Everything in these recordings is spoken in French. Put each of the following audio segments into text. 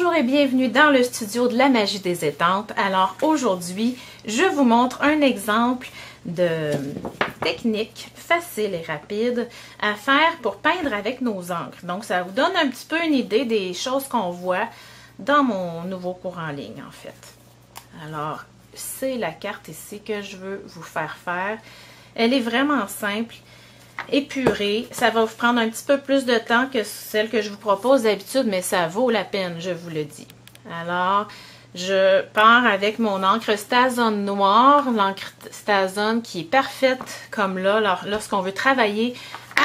Bonjour et bienvenue dans le studio de la magie des étampes. Alors aujourd'hui, je vous montre un exemple de technique facile et rapide à faire pour peindre avec nos encres. Donc ça vous donne un petit peu une idée des choses qu'on voit dans mon nouveau cours en ligne en fait. Alors c'est la carte ici que je veux vous faire faire. Elle est vraiment simple. Épurée, ça va vous prendre un petit peu plus de temps que celle que je vous propose d'habitude, mais ça vaut la peine, je vous le dis. Alors, je pars avec mon encre Stazon noire, l'encre Stazon qui est parfaite comme là, lorsqu'on veut travailler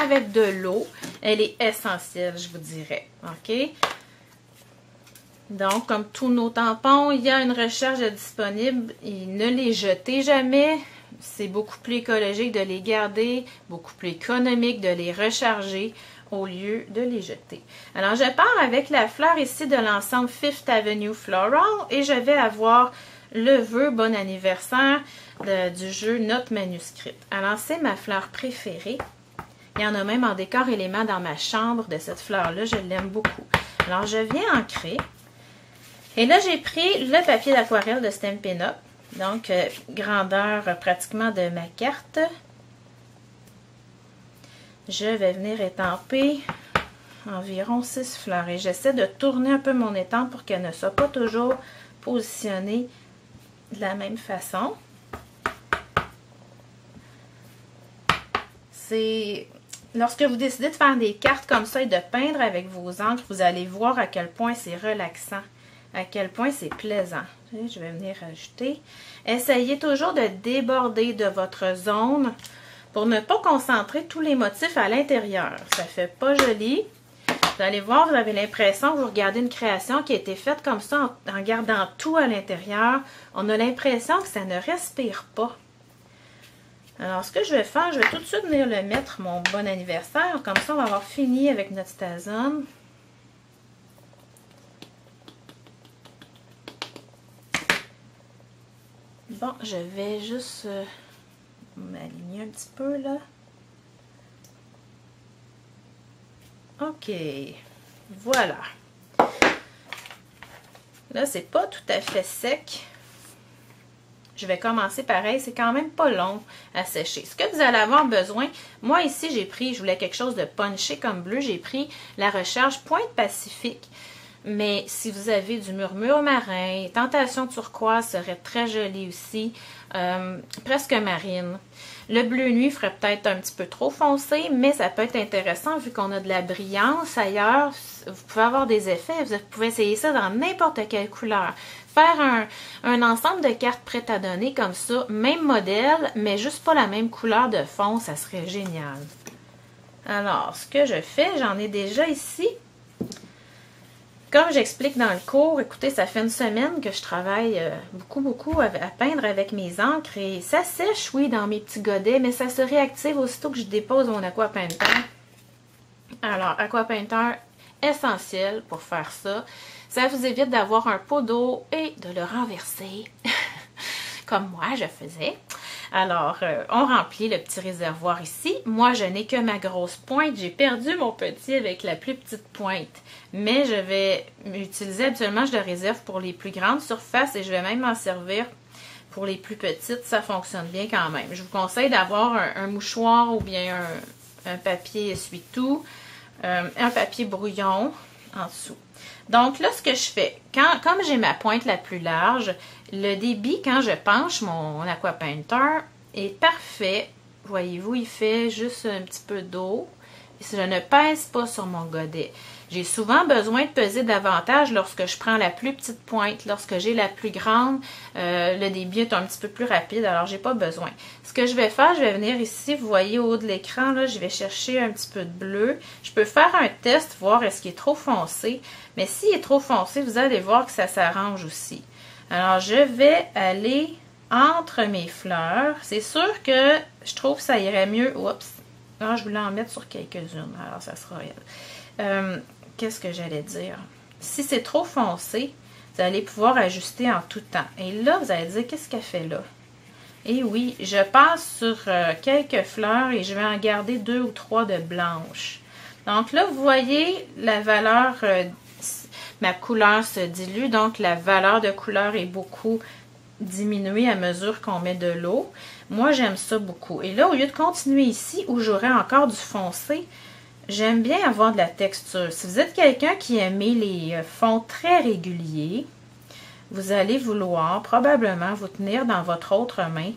avec de l'eau. Elle est essentielle, je vous dirais. OK? Donc, comme tous nos tampons, il y a une recharge disponible et ne les jetez jamais. C'est beaucoup plus écologique de les garder, beaucoup plus économique de les recharger au lieu de les jeter. Alors, je pars avec la fleur ici de l'ensemble Fifth Avenue Floral et je vais avoir le vœu bon anniversaire du jeu Note manuscrite. Alors, c'est ma fleur préférée. Il y en a même en décor élément dans ma chambre de cette fleur-là. Je l'aime beaucoup. Alors, je viens ancrer. Et là, j'ai pris le papier d'aquarelle de Stampin' Up. Donc, grandeur pratiquement de ma carte. Je vais venir étamper environ 6 fleurs. Et j'essaie de tourner un peu mon étampe pour qu'elle ne soit pas toujours positionnée de la même façon. Lorsque vous décidez de faire des cartes comme ça et de peindre avec vos encres, vous allez voir à quel point c'est relaxant. À quel point c'est plaisant. Je vais venir ajouter. Essayez toujours de déborder de votre zone pour ne pas concentrer tous les motifs à l'intérieur. Ça fait pas joli. Vous allez voir, vous avez l'impression que vous regardez une création qui a été faite comme ça en gardant tout à l'intérieur. On a l'impression que ça ne respire pas. Alors, ce que je vais faire, je vais tout de suite venir le mettre, mon bon anniversaire. Comme ça, on va avoir fini avec notre Stazon. Bon, je vais juste m'aligner un petit peu là. OK. Voilà. Là, c'est pas tout à fait sec. Je vais commencer pareil. C'est quand même pas long à sécher. Ce que vous allez avoir besoin, moi ici, j'ai pris, je voulais quelque chose de punché comme bleu. J'ai pris la recharge Pointe Pacifique. Mais si vous avez du murmure marin, tentation turquoise serait très joli aussi, presque marine. Le bleu nuit ferait peut-être un petit peu trop foncé, mais ça peut être intéressant vu qu'on a de la brillance ailleurs. Vous pouvez avoir des effets, vous pouvez essayer ça dans n'importe quelle couleur. Faire un ensemble de cartes prêtes à donner comme ça, même modèle, mais juste pas la même couleur de fond, ça serait génial. Alors, ce que je fais, j'en ai déjà ici. Comme j'explique dans le cours, écoutez, ça fait une semaine que je travaille beaucoup à peindre avec mes encres et ça sèche, oui, dans mes petits godets, mais ça se réactive aussitôt que je dépose mon Aqua Painter. Alors, Aqua Painter, essentiel pour faire ça. Ça vous évite d'avoir un pot d'eau et de le renverser, comme moi je faisais. Alors, on remplit le petit réservoir ici. Moi, je n'ai que ma grosse pointe. J'ai perdu mon petit avec la plus petite pointe. Mais je vais utiliser, habituellement, je le réserve pour les plus grandes surfaces et je vais même m'en servir pour les plus petites. Ça fonctionne bien quand même. Je vous conseille d'avoir un mouchoir ou bien un papier essuie-tout, un papier brouillon en dessous. Donc là, ce que je fais, comme j'ai ma pointe la plus large, le débit, quand je penche mon Aqua Painter, est parfait. Voyez-vous, il fait juste un petit peu d'eau. Je ne pèse pas sur mon godet. J'ai souvent besoin de peser davantage lorsque je prends la plus petite pointe. Lorsque j'ai la plus grande, le débit est un petit peu plus rapide, alors j'ai pas besoin. Ce que je vais faire, je vais venir ici, vous voyez au haut de l'écran, là, je vais chercher un petit peu de bleu. Je peux faire un test, voir est-ce qu'il est trop foncé. Mais s'il est trop foncé, vous allez voir que ça s'arrange aussi. Alors, je vais aller entre mes fleurs. C'est sûr que je trouve que ça irait mieux. Oups! Ah, je voulais en mettre sur quelques-unes. Alors, ça sera elle. Qu'est-ce que j'allais dire? Si c'est trop foncé, vous allez pouvoir ajuster en tout temps. Et là, vous allez dire, qu'est-ce qu'elle fait là? Et oui, je passe sur quelques fleurs et je vais en garder 2 ou 3 de blanches. Donc là, vous voyez la valeur ma couleur se dilue, donc la valeur de couleur est beaucoup diminuée à mesure qu'on met de l'eau. Moi, j'aime ça beaucoup. Et là, au lieu de continuer ici, où j'aurais encore du foncé, j'aime bien avoir de la texture. Si vous êtes quelqu'un qui aime les fonds très réguliers, vous allez vouloir probablement vous tenir dans votre autre main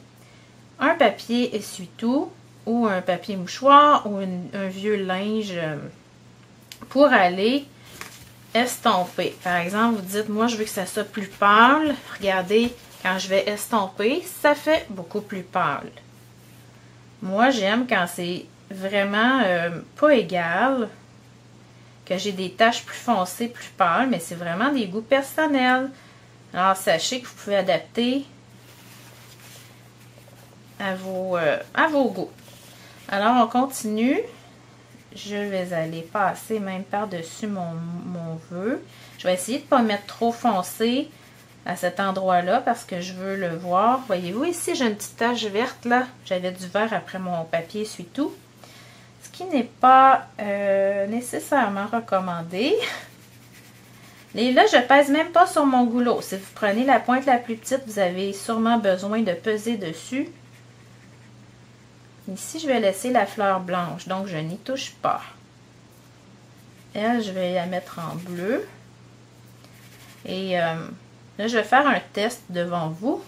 un papier essuie-tout ou un papier mouchoir ou un vieux linge pour aller estomper. Par exemple, vous dites, moi, je veux que ça soit plus pâle. Regardez, quand je vais estomper, ça fait beaucoup plus pâle. Moi, j'aime quand c'est vraiment pas égal, que j'ai des taches plus foncées, plus pâles, mais c'est vraiment des goûts personnels. Alors, sachez que vous pouvez adapter à vos goûts. Alors, on continue. Je vais aller passer même par-dessus mon vœu. Je vais essayer de ne pas mettre trop foncé à cet endroit-là parce que je veux le voir. Voyez-vous, ici, j'ai une petite tache verte là. J'avais du vert après mon papier essuie-tout. Ce qui n'est pas nécessairement recommandé. Et là, je pèse même pas sur mon goulot. Si vous prenez la pointe la plus petite, vous avez sûrement besoin de peser dessus. Ici, je vais laisser la fleur blanche, donc je n'y touche pas. Elle, je vais la mettre en bleu. Et là, je vais faire un test devant vous.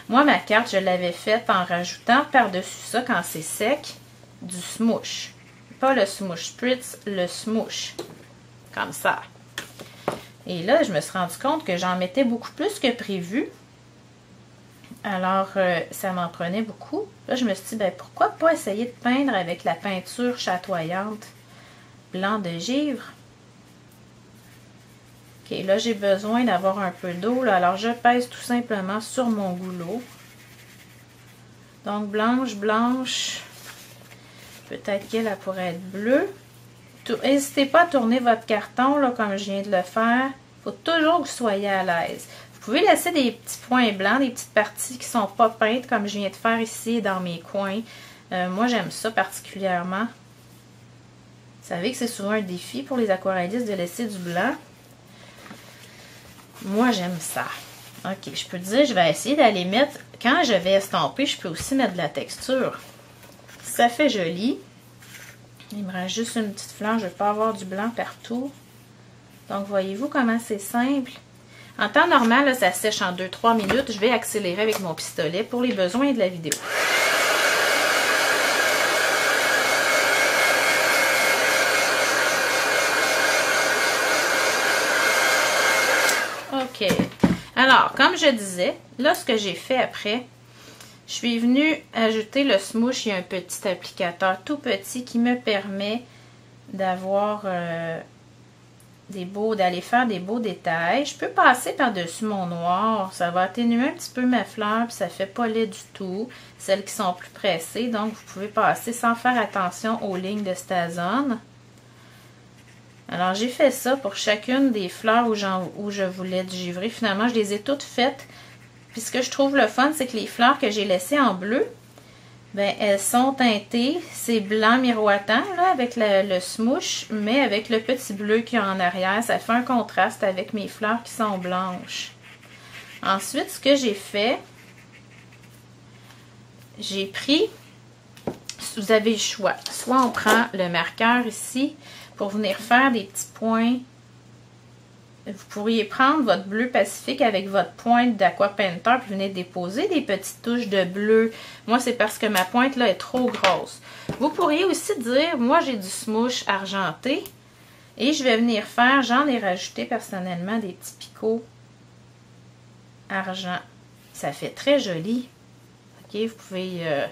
Moi, ma carte, je l'avais faite en rajoutant par-dessus ça, quand c'est sec, du smoosh. Pas le smoosh spritz, le smoosh. Comme ça. Et là, je me suis rendu compte que j'en mettais beaucoup plus que prévu. Alors, ça m'en prenait beaucoup. Là, je me suis dit, ben, pourquoi pas essayer de peindre avec la peinture chatoyante blanc de givre. Ok, là, j'ai besoin d'avoir un peu d'eau. Alors, je pèse tout simplement sur mon goulot. Donc, blanche, blanche. Peut-être qu'elle pourrait être bleue. N'hésitez pas à tourner votre carton, là, comme je viens de le faire. Il faut toujours que vous soyez à l'aise. Vous pouvez laisser des petits points blancs, des petites parties qui ne sont pas peintes, comme je viens de faire ici dans mes coins. Moi, j'aime ça particulièrement. Vous savez que c'est souvent un défi pour les aquarellistes de laisser du blanc. Moi, j'aime ça. Ok, je peux dire, je vais essayer d'aller mettre... Quand je vais estomper, je peux aussi mettre de la texture. Ça fait joli. Il me reste juste une petite fleur. Je ne veux pas avoir du blanc partout. Donc, voyez-vous comment c'est simple? En temps normal, là, ça sèche en 2-3 minutes. Je vais accélérer avec mon pistolet pour les besoins de la vidéo. OK. Alors, comme je disais, là, ce que j'ai fait après, je suis venue ajouter le smoosh. Il y a un petit applicateur tout petit qui me permet d'avoir... d'aller faire des beaux détails. Je peux passer par-dessus mon noir. Ça va atténuer un petit peu ma fleur, puis ça fait pas laid du tout. Celles qui sont plus pressées, donc vous pouvez passer sans faire attention aux lignes de Stazone. Alors, j'ai fait ça pour chacune des fleurs où je voulais givrer. Finalement, je les ai toutes faites. Puis ce que je trouve le fun, c'est que les fleurs que j'ai laissées en bleu, ben, elles sont teintées, c'est blanc miroitant là, avec le smoosh, mais avec le petit bleu qu'il y a en arrière, ça fait un contraste avec mes fleurs qui sont blanches. Ensuite, ce que j'ai fait, j'ai pris, vous avez le choix, soit on prend le marqueur ici pour venir faire des petits points. Vous pourriez prendre votre bleu Pacifique avec votre pointe d'Aqua Painter puis venir déposer des petites touches de bleu. Moi, c'est parce que ma pointe là est trop grosse. Vous pourriez aussi dire, moi j'ai du smoosh argenté et je vais venir faire, j'en ai rajouté personnellement des petits picots argent. Ça fait très joli. Ok, vous pouvez...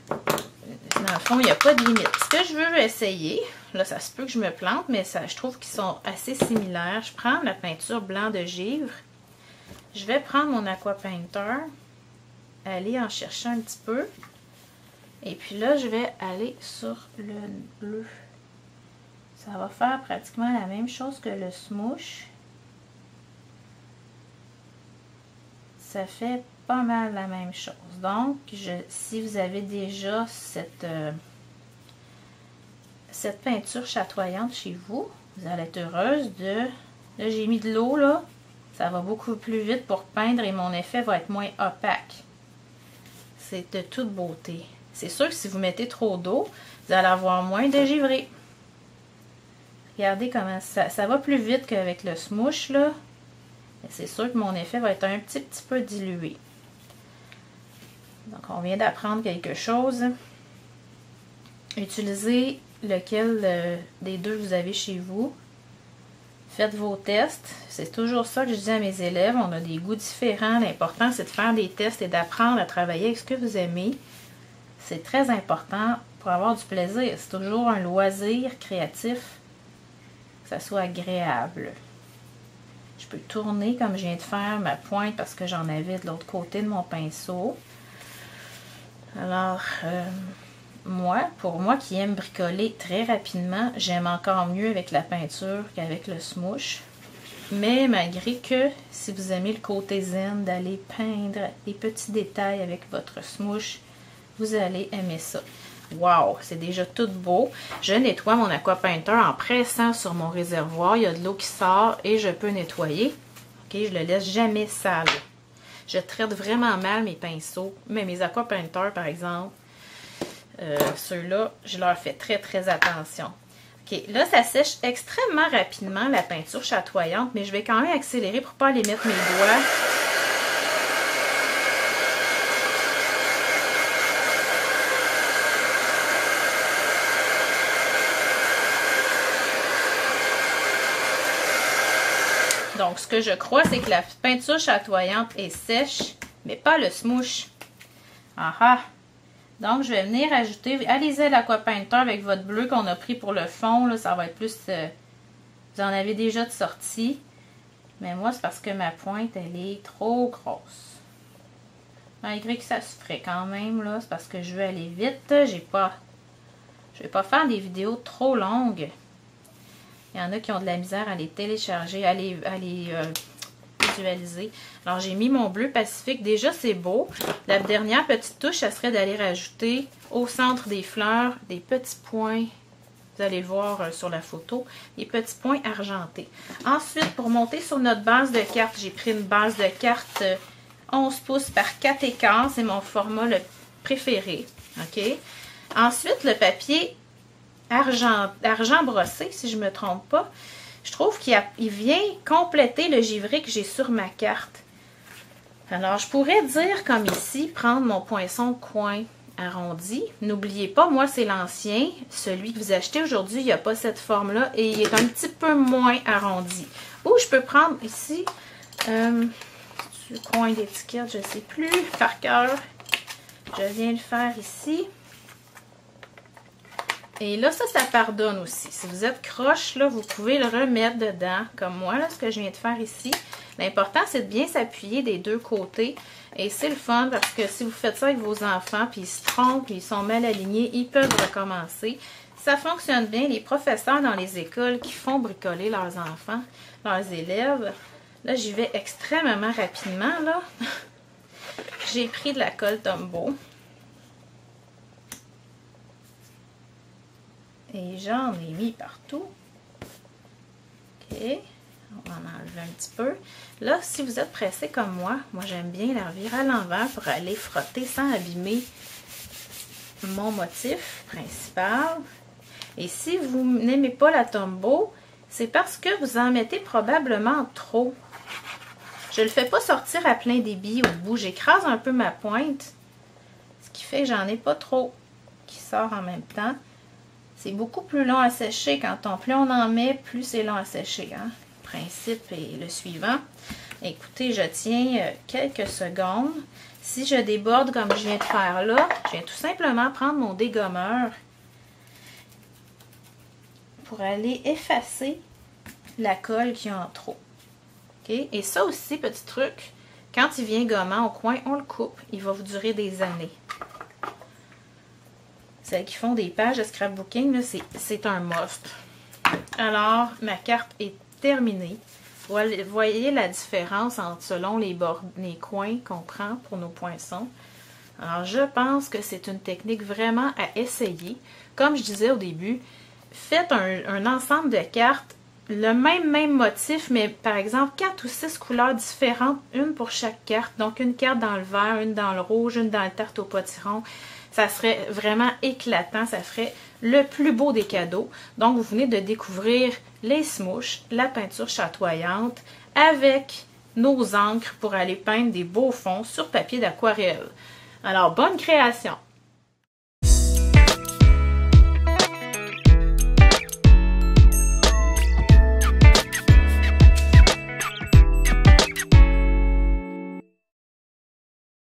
dans le fond, il n'y a pas de limite. Ce que je veux essayer... Là, ça se peut que je me plante, mais ça, je trouve qu'ils sont assez similaires. Je prends la peinture blanc de givre. Je vais prendre mon Aqua Painter, aller en chercher un petit peu. Et puis là, je vais aller sur le bleu. Ça va faire pratiquement la même chose que le smoosh. Ça fait pas mal la même chose. Donc, si vous avez déjà cette peinture chatoyante chez vous, vous allez être heureuse de Là, j'ai mis de l'eau, là. Ça va beaucoup plus vite pour peindre et mon effet va être moins opaque. C'est de toute beauté. C'est sûr que si vous mettez trop d'eau, vous allez avoir moins de givré. Regardez comment ça va plus vite qu'avec le smoosh, là. C'est sûr que mon effet va être un petit peu dilué. Donc, on vient d'apprendre quelque chose. Utilisez lequel des deux vous avez chez vous. Faites vos tests. C'est toujours ça que je dis à mes élèves. On a des goûts différents. L'important, c'est de faire des tests et d'apprendre à travailler avec ce que vous aimez. C'est très important pour avoir du plaisir. C'est toujours un loisir créatif. Que ça soit agréable. Je peux tourner comme je viens de faire ma pointe parce que j'en avais de l'autre côté de mon pinceau. Alors, pour moi qui aime bricoler très rapidement, j'aime encore mieux avec la peinture qu'avec le smoosh. Mais malgré que, si vous aimez le côté zen d'aller peindre les petits détails avec votre smoosh, vous allez aimer ça. Wow, c'est déjà tout beau. Je nettoie mon aqua painter en pressant sur mon réservoir. Il y a de l'eau qui sort et je peux nettoyer. Ok, je le laisse jamais sale. Je traite vraiment mal mes pinceaux, mais mes aqua painter par exemple, ceux-là, je leur fais très attention. Ok, là ça sèche extrêmement rapidement la peinture chatoyante, mais je vais quand même accélérer pour ne pas aller mettre mes doigts. Donc, ce que je crois, c'est que la peinture chatoyante est sèche, mais pas le smoosh. Ah! Donc, je vais venir ajouter, allez-y à l'Aqua Painter avec votre bleu qu'on a pris pour le fond. Là, ça va être plus, vous en avez déjà de sortie. Mais moi, c'est parce que ma pointe, elle est trop grosse. Malgré que ça se ferait quand même, là, c'est parce que je veux aller vite. Je vais pas faire des vidéos trop longues. Il y en a qui ont de la misère à les télécharger, à les visualiser. Alors, j'ai mis mon bleu Pacifique. Déjà, c'est beau. La dernière petite touche, ça serait d'aller rajouter au centre des fleurs des petits points. Vous allez le voir sur la photo. Des petits points argentés. Ensuite, pour monter sur notre base de carte, j'ai pris une base de carte 11 pouces par 4,15. C'est mon format le préféré. OK? Ensuite, le papier argent brossé, si je ne me trompe pas. Je trouve qu'il vient compléter le givré que j'ai sur ma carte. Alors, je pourrais dire, comme ici, prendre mon poinçon coin arrondi. N'oubliez pas, moi, c'est l'ancien. Celui que vous achetez aujourd'hui, il n'y a pas cette forme-là et il est un petit peu moins arrondi. Ou je peux prendre ici, du coin d'étiquette, je ne sais plus, par cœur. Je viens le faire ici. Et là, ça pardonne aussi. Si vous êtes croche, là, vous pouvez le remettre dedans, comme moi, là, ce que je viens de faire ici. L'important, c'est de bien s'appuyer des deux côtés. Et c'est le fun parce que si vous faites ça avec vos enfants, puis ils se trompent, puis ils sont mal alignés, ils peuvent recommencer. Ça fonctionne bien. Les professeurs dans les écoles qui font bricoler leurs enfants, leurs élèves, là, j'y vais extrêmement rapidement, là. J'ai pris de la colle Tombow. Et j'en ai mis partout. OK. On va en enlever un petit peu. Là, si vous êtes pressé comme moi j'aime bien la revirer à l'envers pour aller frotter sans abîmer mon motif principal. Et si vous n'aimez pas la Tombow, c'est parce que vous en mettez probablement trop. Je ne le fais pas sortir à plein débit au bout. J'écrase un peu ma pointe, ce qui fait que j'en ai pas trop qui sort en même temps. C'est beaucoup plus long à sécher. Plus on en met, plus c'est long à sécher. Hein? Le principe est le suivant. Écoutez, je tiens quelques secondes. Si je déborde comme je viens de faire là, je viens tout simplement prendre mon dégommeur pour aller effacer la colle qu'il y a en trop. Okay? Et ça aussi, petit truc, quand il vient gommant au coin, on le coupe. Il va vous durer des années. Celles qui font des pages de scrapbooking, c'est un must. Alors, ma carte est terminée. Vous voyez la différence selon les coins qu'on prend pour nos poinçons. Alors, je pense que c'est une technique vraiment à essayer. Comme je disais au début, faites un ensemble de cartes le même motif, mais par exemple 4 ou 6 couleurs différentes, une pour chaque carte. Donc une carte dans le vert, une dans le rouge, une dans la tarte au potiron. Ça serait vraiment éclatant, ça ferait le plus beau des cadeaux. Donc vous venez de découvrir les smooches, la peinture chatoyante avec nos encres pour aller peindre des beaux fonds sur papier d'aquarelle. Alors bonne création!